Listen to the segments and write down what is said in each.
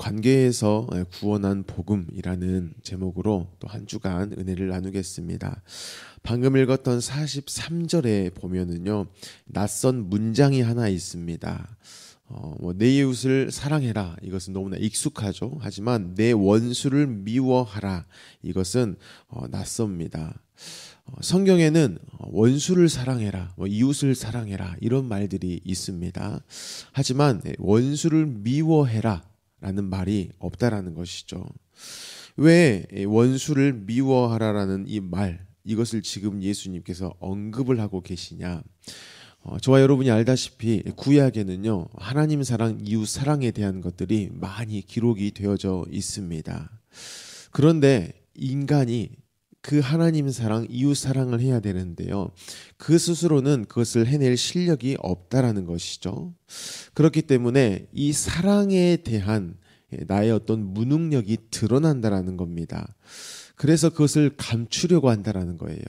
관계에서 구원한 복음이라는 제목으로 또 한 주간 은혜를 나누겠습니다. 방금 읽었던 43절에 보면은요, 낯선 문장이 하나 있습니다. 내 이웃을 사랑해라, 이것은 너무나 익숙하죠. 하지만 내 원수를 미워하라, 이것은 낯섭니다. 성경에는 원수를 사랑해라, 이웃을 사랑해라, 이런 말들이 있습니다. 하지만 원수를 미워해라 라는 말이 없다라는 것이죠. 왜 원수를 미워하라라는 이 말, 이것을 지금 예수님께서 언급을 하고 계시냐? 저와 여러분이 알다시피 구약에는요, 하나님 사랑, 이웃 사랑에 대한 것들이 많이 기록이 되어져 있습니다. 그런데 인간이 그 하나님 사랑, 이웃 사랑을 해야 되는데요, 그 스스로는 그것을 해낼 실력이 없다라는 것이죠. 그렇기 때문에 이 사랑에 대한 나의 어떤 무능력이 드러난다라는 겁니다. 그래서 그것을 감추려고 한다라는 거예요.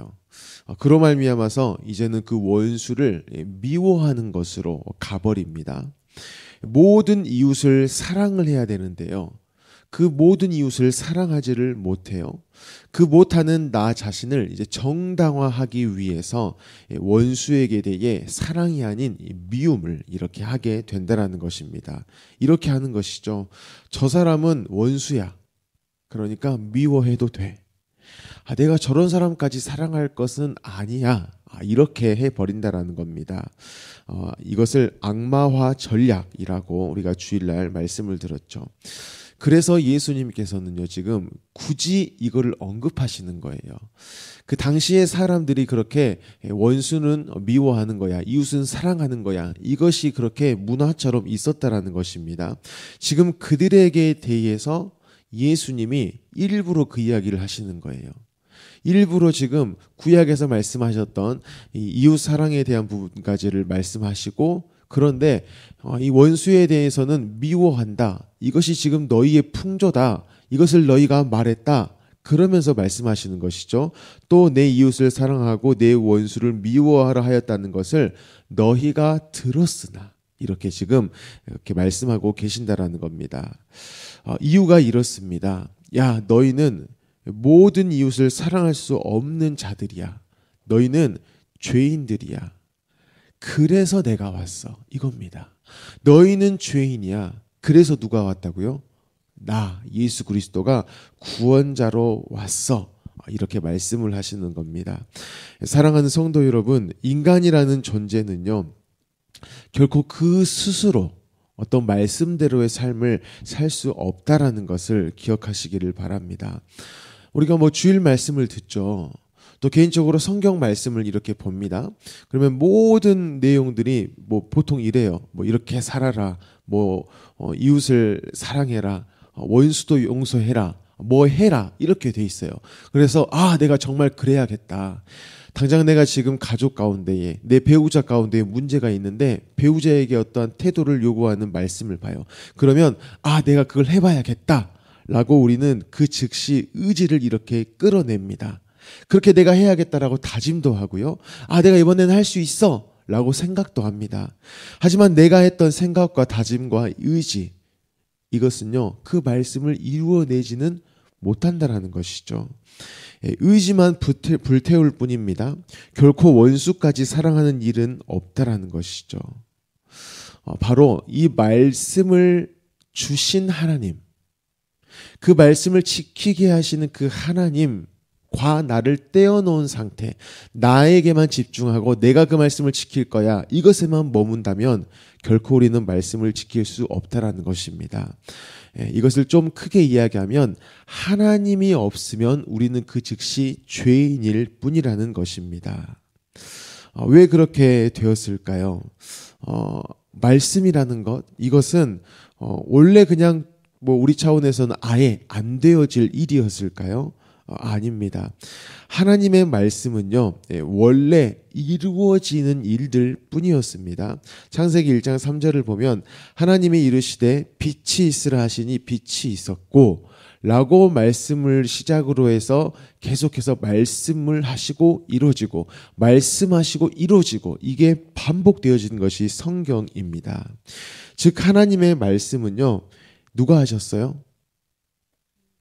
그로 말미암아서 이제는 그 원수를 미워하는 것으로 가버립니다. 모든 이웃을 사랑을 해야 되는데요, 그 모든 이웃을 사랑하지를 못해요. 그 못하는 나 자신을 이제 정당화하기 위해서 원수에게 대해 사랑이 아닌 미움을 이렇게 하게 된다는 것입니다. 이렇게 하는 것이죠. 저 사람은 원수야, 그러니까 미워해도 돼. 내가 저런 사람까지 사랑할 것은 아니야, 이렇게 해버린다라는 겁니다. 이것을 악마화 전략이라고 우리가 주일날 말씀을 들었죠. 그래서 예수님께서는요, 지금 굳이 이거를 언급하시는 거예요. 그 당시의 사람들이 그렇게 원수는 미워하는 거야, 이웃은 사랑하는 거야, 이것이 그렇게 문화처럼 있었다라는 것입니다. 지금 그들에게 대해서 예수님이 일부러 그 이야기를 하시는 거예요. 일부러 지금 구약에서 말씀하셨던 이 이웃 사랑에 대한 부분까지를 말씀하시고, 그런데 이 원수에 대해서는 미워한다, 이것이 지금 너희의 풍조다, 이것을 너희가 말했다, 그러면서 말씀하시는 것이죠. 또 내 이웃을 사랑하고 내 원수를 미워하라 하였다는 것을 너희가 들었으나, 이렇게 지금 이렇게 말씀하고 계신다라는 겁니다. 이유가 이렇습니다. 야, 너희는 모든 이웃을 사랑할 수 없는 자들이야. 너희는 죄인들이야. 그래서 내가 왔어, 이겁니다. 너희는 죄인이야. 그래서 누가 왔다고요? 나, 예수 그리스도가 구원자로 왔어. 이렇게 말씀을 하시는 겁니다. 사랑하는 성도 여러분, 인간이라는 존재는요, 결코 그 스스로 어떤 말씀대로의 삶을 살 수 없다라는 것을 기억하시기를 바랍니다. 우리가 주일 말씀을 듣죠. 또 개인적으로 성경 말씀을 이렇게 봅니다. 그러면 모든 내용들이 보통 이래요. 이렇게 살아라, 이웃을 사랑해라, 원수도 용서해라, 해라, 이렇게 돼 있어요. 그래서 내가 정말 그래야겠다. 당장 내가 지금 가족 가운데에, 내 배우자 가운데에 문제가 있는데 배우자에게 어떠한 태도를 요구하는 말씀을 봐요. 그러면 내가 그걸 해봐야겠다 라고 우리는 그 즉시 의지를 이렇게 끌어냅니다. 그렇게 내가 해야겠다라고 다짐도 하고요, 내가 이번에는 할 수 있어 라고 생각도 합니다. 하지만 내가 했던 생각과 다짐과 의지, 이것은요, 그 말씀을 이루어내지는 못한다라는 것이죠. 의지만 불태울 뿐입니다. 결코 원수까지 사랑하는 일은 없다라는 것이죠. 바로 이 말씀을 주신 하나님, 그 말씀을 지키게 하시는 그 하나님과 나를 떼어놓은 상태, 나에게만 집중하고 내가 그 말씀을 지킬 거야, 이것에만 머문다면 결코 우리는 말씀을 지킬 수 없다라는 것입니다. 이것을 좀 크게 이야기하면 하나님이 없으면 우리는 그 즉시 죄인일 뿐이라는 것입니다. 왜 그렇게 되었을까요? 말씀이라는 것, 이것은 원래 그냥 우리 차원에서는 아예 안 되어질 일이었을까요? 아닙니다. 하나님의 말씀은요, 원래 이루어지는 일들 뿐이었습니다. 창세기 1장 3절을 보면 하나님이 이르시되 빛이 있으라 하시니 빛이 있었고 라고 말씀을 시작으로 해서 계속해서 말씀을 하시고 이루어지고, 말씀하시고 이루어지고, 이게 반복되어지는 것이 성경입니다. 즉 하나님의 말씀은요, 누가 하셨어요?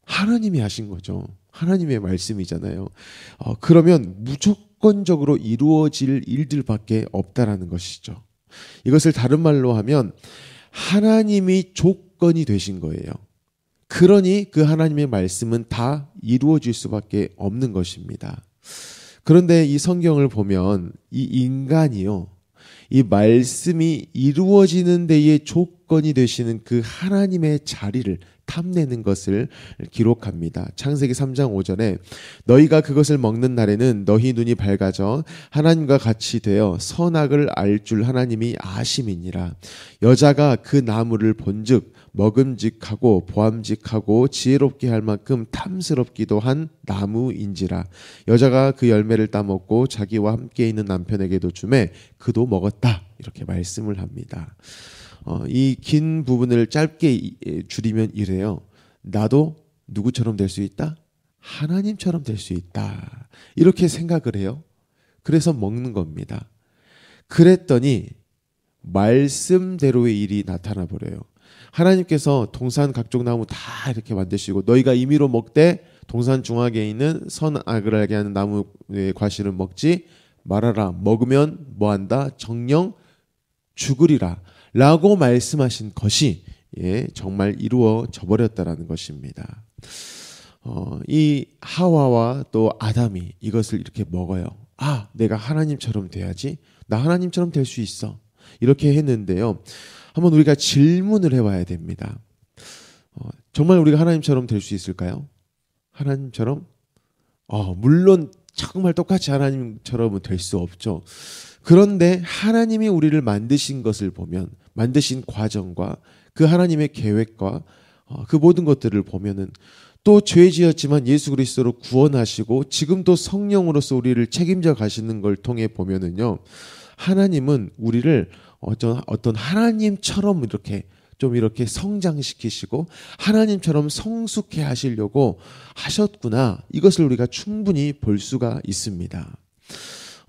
하나님이 하신 거죠. 하나님의 말씀이잖아요. 그러면 무조건적으로 이루어질 일들밖에 없다라는 것이죠. 이것을 다른 말로 하면 하나님이 조건이 되신 거예요. 그러니 그 하나님의 말씀은 다 이루어질 수밖에 없는 것입니다. 그런데 이 성경을 보면 이 인간이요, 이 말씀이 이루어지는 데에 조건이 되시는 그 하나님의 자리를 탐내는 것을 기록합니다. 창세기 3장 5절에 너희가 그것을 먹는 날에는 너희 눈이 밝아져 하나님과 같이 되어 선악을 알 줄 하나님이 아심이니라. 여자가 그 나무를 본즉 먹음직하고 보암직하고 지혜롭게 할 만큼 탐스럽기도 한 나무인지라. 여자가 그 열매를 따먹고 자기와 함께 있는 남편에게도 주매 그도 먹었다. 이렇게 말씀을 합니다. 이 긴 부분을 짧게 줄이면 이래요. 나도 누구처럼 될 수 있다? 하나님처럼 될 수 있다. 이렇게 생각을 해요. 그래서 먹는 겁니다. 그랬더니 말씀대로의 일이 나타나 버려요. 하나님께서 동산 각종 나무 다 이렇게 만드시고 너희가 임의로 먹되 동산 중앙에 있는 선악을 알게 하는 나무의 과실은 먹지 말아라. 먹으면 뭐한다? 정령 죽으리라. 라고 말씀하신 것이 정말 이루어져 버렸다라는 것입니다. 이 하와와 또 아담이 이것을 이렇게 먹어요. 아, 내가 하나님처럼 돼야지. 나 하나님처럼 될 수 있어. 이렇게 했는데요. 한번 우리가 질문을 해봐야 됩니다. 정말 우리가 하나님처럼 될 수 있을까요? 하나님처럼? 물론 정말 똑같이 하나님처럼은 될 수 없죠. 그런데 하나님이 우리를 만드신 것을 보면, 만드신 과정과 그 하나님의 계획과 그 모든 것들을 보면은 또 죄 지었지만 예수 그리스도로 구원하시고 지금도 성령으로서 우리를 책임져 가시는 걸 통해 보면은요, 하나님은 우리를 어떤 하나님처럼 이렇게 성장시키시고 하나님처럼 성숙해 하시려고 하셨구나. 이것을 우리가 충분히 볼 수가 있습니다.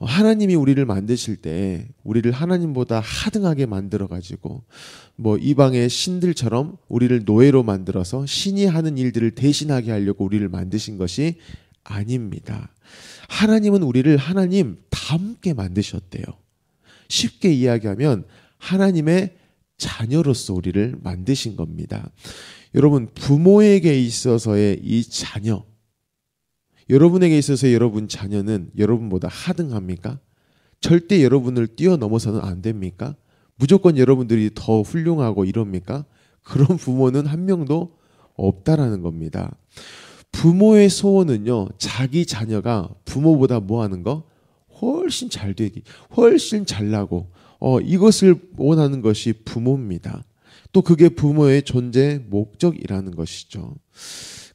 하나님이 우리를 만드실 때 우리를 하나님보다 하등하게 만들어 가지고 이방의 신들처럼 우리를 노예로 만들어서 신이 하는 일들을 대신하게 하려고 우리를 만드신 것이 아닙니다. 하나님은 우리를 하나님답게 만드셨대요. 쉽게 이야기하면 하나님의 자녀로서 우리를 만드신 겁니다. 여러분, 부모에게 있어서의 이 자녀, 여러분에게 있어서 여러분 자녀는 여러분보다 하등합니까? 절대 여러분을 뛰어넘어서는 안 됩니까? 무조건 여러분들이 더 훌륭하고 이럽니까? 그런 부모는 한 명도 없다라는 겁니다. 부모의 소원은요, 자기 자녀가 부모보다 뭐 하는 거? 훨씬 잘 되기, 훨씬 잘나고 이것을 원하는 것이 부모입니다. 또 그게 부모의 존재 목적이라는 것이죠.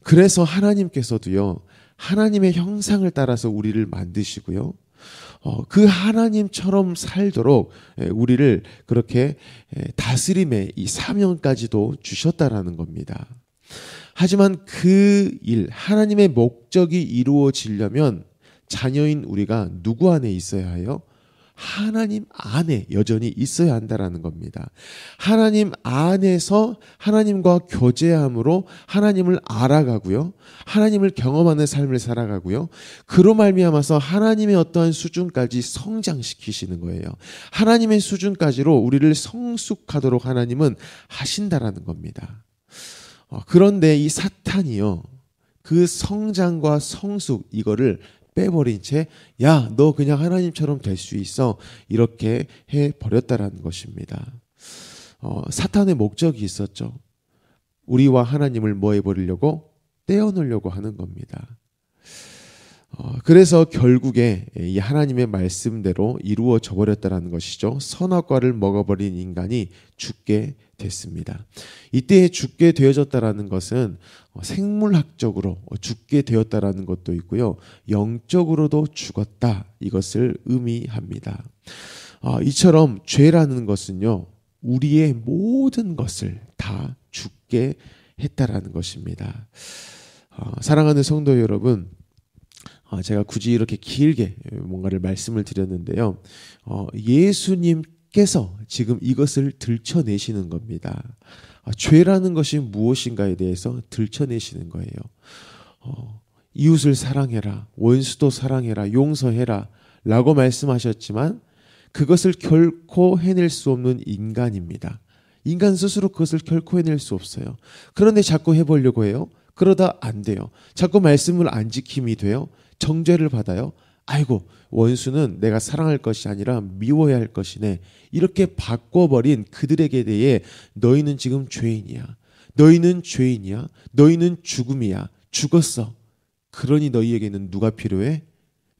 그래서 하나님께서도요, 하나님의 형상을 따라서 우리를 만드시고요, 그 하나님처럼 살도록 우리를 그렇게 다스림의 이 사명까지도 주셨다라는 겁니다. 하지만 그 일, 하나님의 목적이 이루어지려면 자녀인 우리가 누구 안에 있어야 해요? 하나님 안에 여전히 있어야 한다라는 겁니다. 하나님 안에서 하나님과 교제함으로 하나님을 알아가고요, 하나님을 경험하는 삶을 살아가고요, 그로 말미암아서 하나님의 어떠한 수준까지 성장시키시는 거예요. 하나님의 수준까지로 우리를 성숙하도록 하나님은 하신다라는 겁니다. 그런데 이 사탄이요, 그 성장과 성숙 이거를 빼버린 채, 야, 너 그냥 하나님처럼 될 수 있어, 이렇게 해버렸다라는 것입니다. 사탄의 목적이 있었죠. 우리와 하나님을 뭐 해버리려고? 떼어놓으려고 하는 겁니다. 그래서 결국에 이 하나님의 말씀대로 이루어져 버렸다는 것이죠. 선악과를 먹어버린 인간이 죽게 됐습니다. 이때 죽게 되어졌다라는 것은 생물학적으로 죽게 되었다라는 것도 있고요, 영적으로도 죽었다, 이것을 의미합니다. 이처럼 죄라는 것은요, 우리의 모든 것을 다 죽게 했다라는 것입니다. 사랑하는 성도 여러분, 제가 굳이 이렇게 길게 뭔가를 말씀을 드렸는데요, 예수님 하나님께서 지금 이것을 들춰내시는 겁니다. 죄라는 것이 무엇인가에 대해서 들춰내시는 거예요. 이웃을 사랑해라, 원수도 사랑해라, 용서해라 라고 말씀하셨지만 그것을 결코 해낼 수 없는 인간입니다. 인간 스스로 그것을 결코 해낼 수 없어요. 그런데 자꾸 해보려고 해요. 그러다 안 돼요. 자꾸 말씀을 안 지킴이 돼요. 정죄를 받아요. 아이고, 원수는 내가 사랑할 것이 아니라 미워야 할 것이네. 이렇게 바꿔버린 그들에게 대해 너희는 지금 죄인이야. 너희는 죄인이야. 너희는 죽음이야. 죽었어. 그러니 너희에게는 누가 필요해?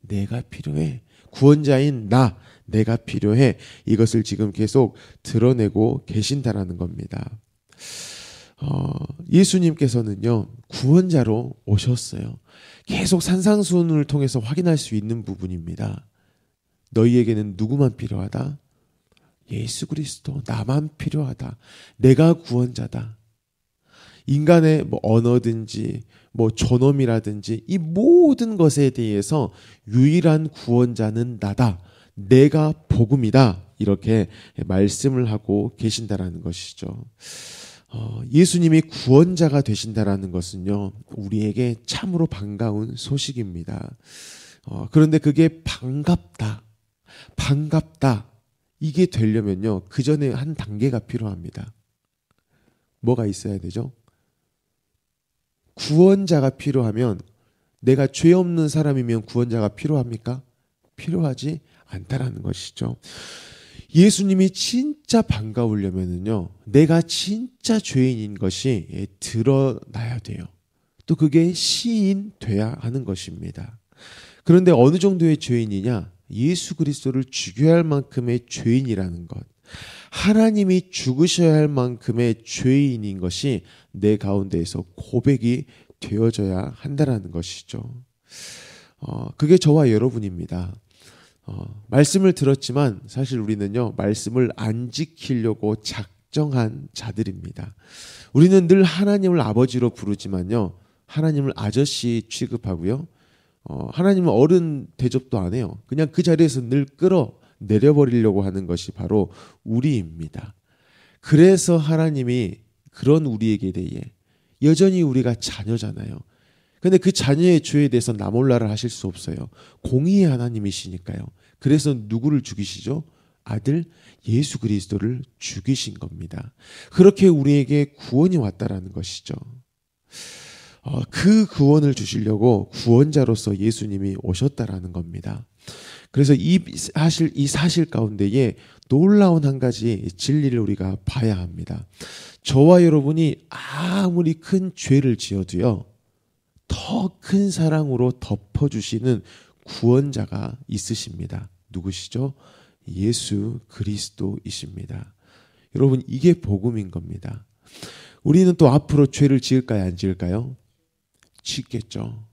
내가 필요해. 구원자인 나, 내가 필요해. 이것을 지금 계속 드러내고 계신다라는 겁니다. 예수님께서는요, 구원자로 오셨어요. 계속 산상수훈을 통해서 확인할 수 있는 부분입니다. 너희에게는 누구만 필요하다? 예수 그리스도, 나만 필요하다. 내가 구원자다. 인간의 언어든지 존엄이라든지 이 모든 것에 대해서 유일한 구원자는 나다. 내가 복음이다. 이렇게 말씀을 하고 계신다라는 것이죠. 예수님이 구원자가 되신다라는 것은요, 우리에게 참으로 반가운 소식입니다. 그런데 그게 반갑다. 이게 되려면요, 그 전에 한 단계가 필요합니다. 뭐가 있어야 되죠? 구원자가 필요하면, 내가 죄 없는 사람이면 구원자가 필요합니까? 필요하지 않다라는 것이죠. 예수님이 진짜 반가우려면은요, 내가 진짜 죄인인 것이 드러나야 돼요. 또 그게 시인돼야 하는 것입니다. 그런데 어느 정도의 죄인이냐? 예수 그리스도를 죽여야 할 만큼의 죄인이라는 것. 하나님이 죽으셔야 할 만큼의 죄인인 것이 내 가운데에서 고백이 되어져야 한다라는 것이죠. 그게 저와 여러분입니다. 말씀을 들었지만 사실 우리는요, 말씀을 안 지키려고 작정한 자들입니다. 우리는 늘 하나님을 아버지로 부르지만요, 하나님을 아저씨 취급하고요, 하나님은 어른 대접도 안 해요. 그냥 그 자리에서 늘 끌어내려버리려고 하는 것이 바로 우리입니다. 그래서 하나님이 그런 우리에게 대해, 여전히 우리가 자녀잖아요. 근데 그 자녀의 죄에 대해서 나 몰라를 하실 수 없어요. 공의의 하나님이시니까요. 그래서 누구를 죽이시죠? 아들 예수 그리스도를 죽이신 겁니다. 그렇게 우리에게 구원이 왔다라는 것이죠. 그 구원을 주시려고 구원자로서 예수님이 오셨다라는 겁니다. 그래서 이 사실 가운데에 놀라운 한 가지 진리를 우리가 봐야 합니다. 저와 여러분이 아무리 큰 죄를 지어도요, 더 큰 사랑으로 덮어주시는 구원자가 있으십니다. 누구시죠? 예수 그리스도이십니다. 여러분, 이게 복음인 겁니다. 우리는 또 앞으로 죄를 지을까요, 안 지을까요? 짓겠죠.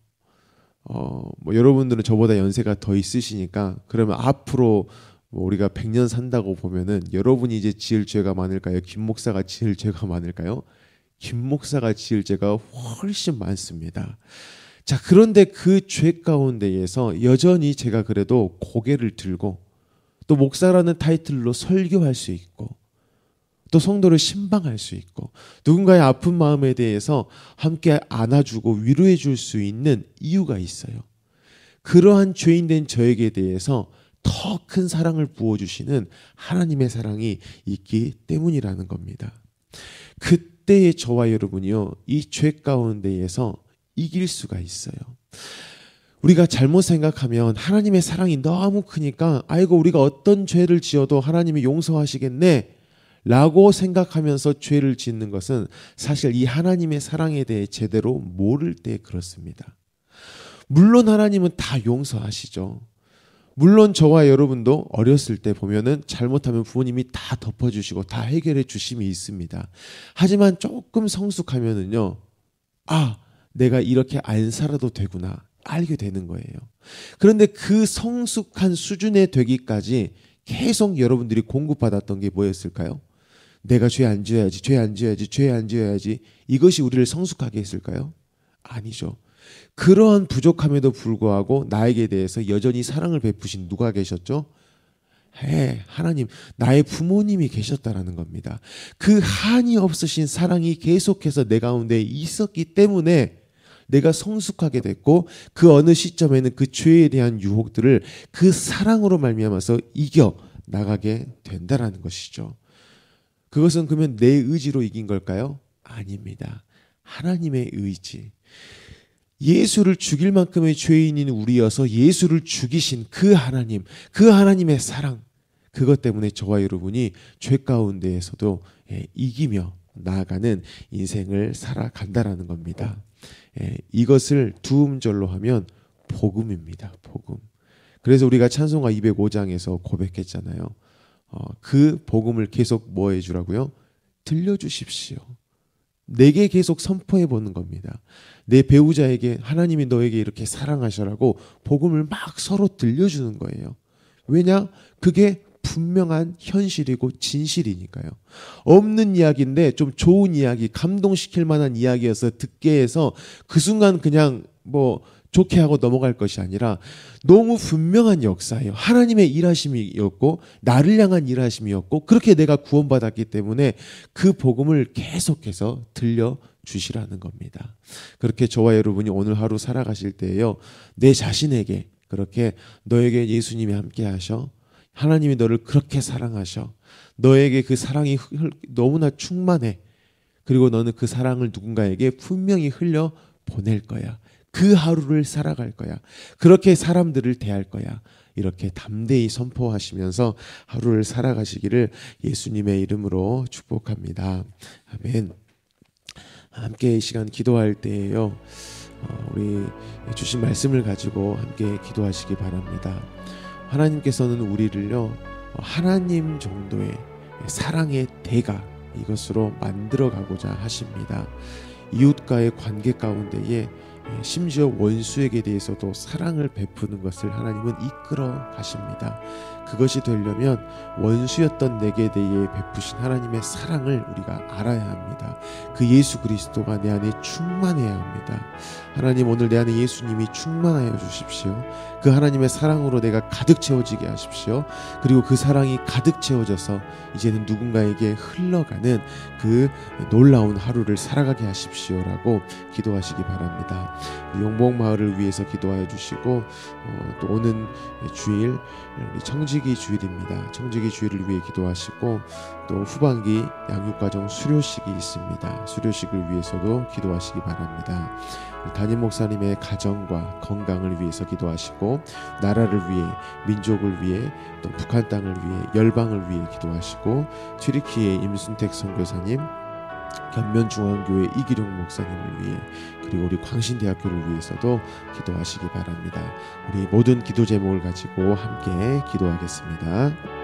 여러분들은 저보다 연세가 더 있으시니까, 그러면 앞으로 우리가 100년 산다고 보면은 여러분이 이제 지을 죄가 많을까요? 김 목사가 지을 죄가 많을까요? 김 목사가 지을 죄가 훨씬 많습니다. 자, 그런데 그 죄 가운데에서 여전히 제가 그래도 고개를 들고 또 목사라는 타이틀로 설교할 수 있고 또 성도를 신방할 수 있고 누군가의 아픈 마음에 대해서 함께 안아주고 위로해 줄 수 있는 이유가 있어요. 그러한 죄인된 저에게 대해서 더 큰 사랑을 부어주시는 하나님의 사랑이 있기 때문이라는 겁니다. 그때의 저와 여러분이요, 이 죄 가운데에서 이길 수가 있어요. 우리가 잘못 생각하면 하나님의 사랑이 너무 크니까 아이고 우리가 어떤 죄를 지어도 하나님이 용서하시겠네 라고 생각하면서 죄를 짓는 것은 사실 이 하나님의 사랑에 대해 제대로 모를 때 그렇습니다. 물론 하나님은 다 용서하시죠. 물론 저와 여러분도 어렸을 때 보면은 잘못하면 부모님이 다 덮어주시고 다 해결해 주심이 있습니다. 하지만 조금 성숙하면은요, 내가 이렇게 안 살아도 되구나 알게 되는 거예요. 그런데 그 성숙한 수준에 되기까지 계속 여러분들이 공급받았던 게 뭐였을까요? 내가 죄 안 지어야지, 죄 안 지어야지, 죄 안 지어야지. 이것이 우리를 성숙하게 했을까요? 아니죠. 그러한 부족함에도 불구하고 나에게 대해서 여전히 사랑을 베푸신 누가 계셨죠? 하나님, 나의 부모님이 계셨다라는 겁니다. 그 한이 없으신 사랑이 계속해서 내 가운데 있었기 때문에 내가 성숙하게 됐고, 그 어느 시점에는 그 죄에 대한 유혹들을 그 사랑으로 말미암아서 이겨 나가게 된다라는 것이죠. 그것은 그러면 내 의지로 이긴 걸까요? 아닙니다. 하나님의 의지. 예수를 죽일 만큼의 죄인인 우리여서 예수를 죽이신 그 하나님, 그 하나님의 사랑, 그것 때문에 저와 여러분이 죄 가운데에서도 이기며 나아가는 인생을 살아간다라는 겁니다. 이것을 두 음절로 하면 복음입니다. 복음. 그래서 우리가 찬송가 205장에서 고백했잖아요. 그 복음을 계속 뭐 해주라고요? 들려주십시오. 내게 계속 선포해 보는 겁니다. 내 배우자에게 하나님이 너에게 이렇게 사랑하셔라고 복음을 막 서로 들려주는 거예요. 왜냐? 그게 분명한 현실이고 진실이니까요. 없는 이야기인데 좀 좋은 이야기, 감동시킬 만한 이야기여서 듣게 해서 그 순간 그냥 뭐 좋게 하고 넘어갈 것이 아니라 너무 분명한 역사예요. 하나님의 일하심이었고 나를 향한 일하심이었고 그렇게 내가 구원받았기 때문에 그 복음을 계속해서 들려주시라는 겁니다. 그렇게 저와 여러분이 오늘 하루 살아가실 때에요. 내 자신에게 그렇게 너에게 예수님이 함께 하셔. 하나님이 너를 그렇게 사랑하셔. 너에게 그 사랑이 너무나 충만해. 그리고 너는 그 사랑을 누군가에게 분명히 흘려 보낼 거야. 그 하루를 살아갈 거야. 그렇게 사람들을 대할 거야. 이렇게 담대히 선포하시면서 하루를 살아가시기를 예수님의 이름으로 축복합니다. 아멘. 함께 이 시간 기도할 때에요. 우리 주신 말씀을 가지고 함께 기도하시기 바랍니다. 하나님께서는 우리를요 하나님 정도의 사랑의 대가 이것으로 만들어 가고자 하십니다. 이웃과의 관계 가운데에 심지어 원수에게 대해서도 사랑을 베푸는 것을 하나님은 이끌어 가십니다. 그것이 되려면 원수였던 내게 대해 베푸신 하나님의 사랑을 우리가 알아야 합니다. 그 예수 그리스도가 내 안에 충만해야 합니다. 하나님, 오늘 내 안에 예수님이 충만하여 주십시오. 그 하나님의 사랑으로 내가 가득 채워지게 하십시오. 그리고 그 사랑이 가득 채워져서 이제는 누군가에게 흘러가는 그 놀라운 하루를 살아가게 하십시오라고 기도하시기 바랍니다. 용복마을을 위해서 기도하여 주시고 또 오는 주일 우리 청지기 주일입니다. 청지기 주일을 위해 기도하시고 또 후반기 양육과정 수료식이 있습니다. 수료식을 위해서도 기도하시기 바랍니다. 담임 목사님의 가정과 건강을 위해서 기도하시고 나라를 위해, 민족을 위해, 또 북한 땅을 위해, 열방을 위해 기도하시고 튀르키예 임순택 선교사님, 견면중앙교회 이기룡 목사님을 위해, 그리고 우리 광신대학교를 위해서도 기도하시기 바랍니다. 우리 모든 기도 제목을 가지고 함께 기도하겠습니다.